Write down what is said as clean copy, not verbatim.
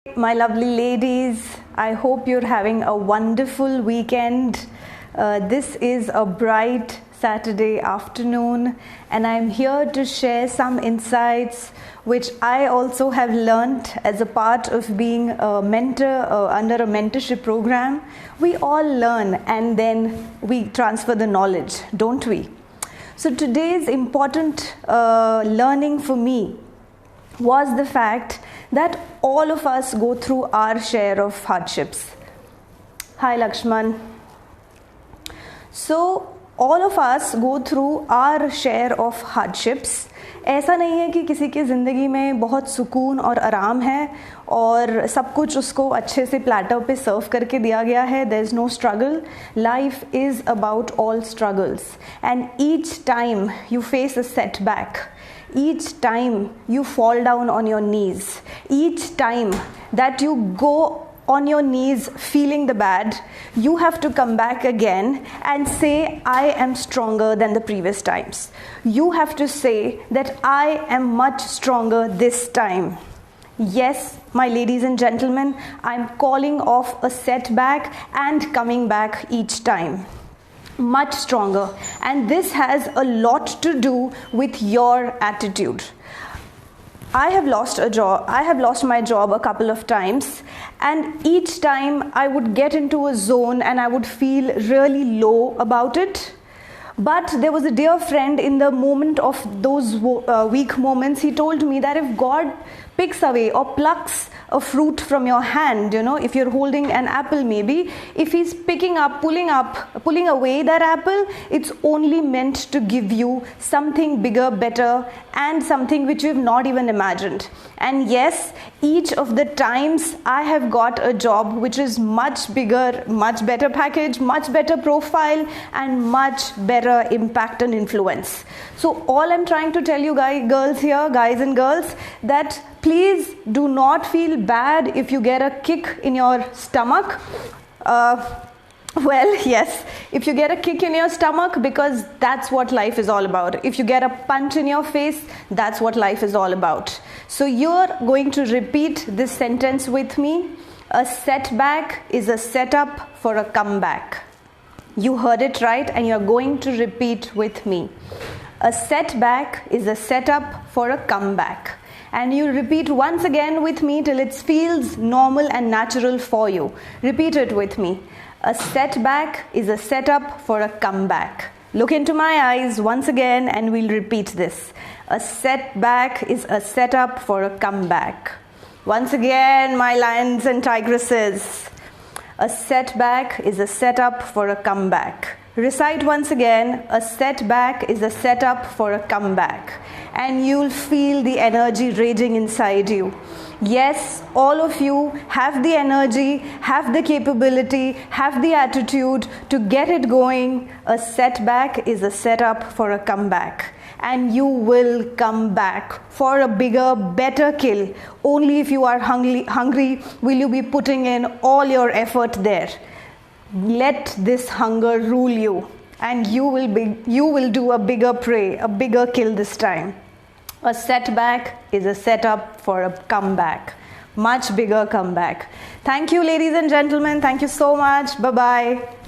My lovely ladies, I hope you're having a wonderful weekend. This is a bright Saturday afternoon, and I'm here to share some insights which I also have learnt as a part of being a mentor under a mentorship program. We all learn and then we transfer the knowledge, don't we? So today's important learning for me was the fact that all of us go through our share of hardships. Hi Lakshman. So all of us go through our share of hardships. ऐसा नहीं है कि किसी की ज़िंदगी में बहुत सुकून और आराम है और सब कुछ उसको अच्छे से प्लेटर पे सर्व करके दिया गया है. There is no struggle. Life is about all struggles, and each time you face a setback, each time you fall down on your knees, each time that you go on your knees feeling the bad, you have to come back again and say, I am stronger than the previous times. You have to say that I am much stronger this time. Yes, my ladies and gentlemen, I'm calling off a setback and coming back each time. Much stronger, and this has a lot to do with your attitude. I have lost my job a couple of times, and each time I would get into a zone and I would feel really low about it. But there was a dear friend in the moment of those weak moments. He told me that if God picks away or plucks a fruit from your hand, if you're holding an apple maybe, if he's pulling away that apple, it's only meant to give you something bigger, better, and something which you've not even imagined. And yes, each of the times I have got a job which is much bigger, much better package, much better profile, and much better impact and influence. So all I'm trying to tell you guys and girls, that please do not feel bad if you get a kick in your stomach. Well, yes, if you get a kick in your stomach, because that's what life is all about. If you get a punch in your face, that's what life is all about. So you're going to repeat this sentence with me. A setback is a setup for a comeback. You heard it right, and you're going to repeat with me. A setback is a setup for a comeback. And you repeat once again with me till it feels normal and natural for you. Repeat it with me. A setback is a setup for a comeback. Look into my eyes once again and we'll repeat this. A setback is a setup for a comeback. Once again, my lions and tigresses. A setback is a setup for a comeback. Recite once again, a setback is a setup for a comeback. And you'll feel the energy raging inside you. Yes, all of you have the energy, have the capability, have the attitude to get it going. A setback is a setup for a comeback. And you will come back for a bigger, better kill. Only if you are hungry will you be putting in all your effort there. Let this hunger rule you, and you will do a bigger prey, a bigger kill this time. A setback is a setup for a comeback, much bigger comeback. Thank you, ladies and gentlemen. Thank you so much. Bye-bye.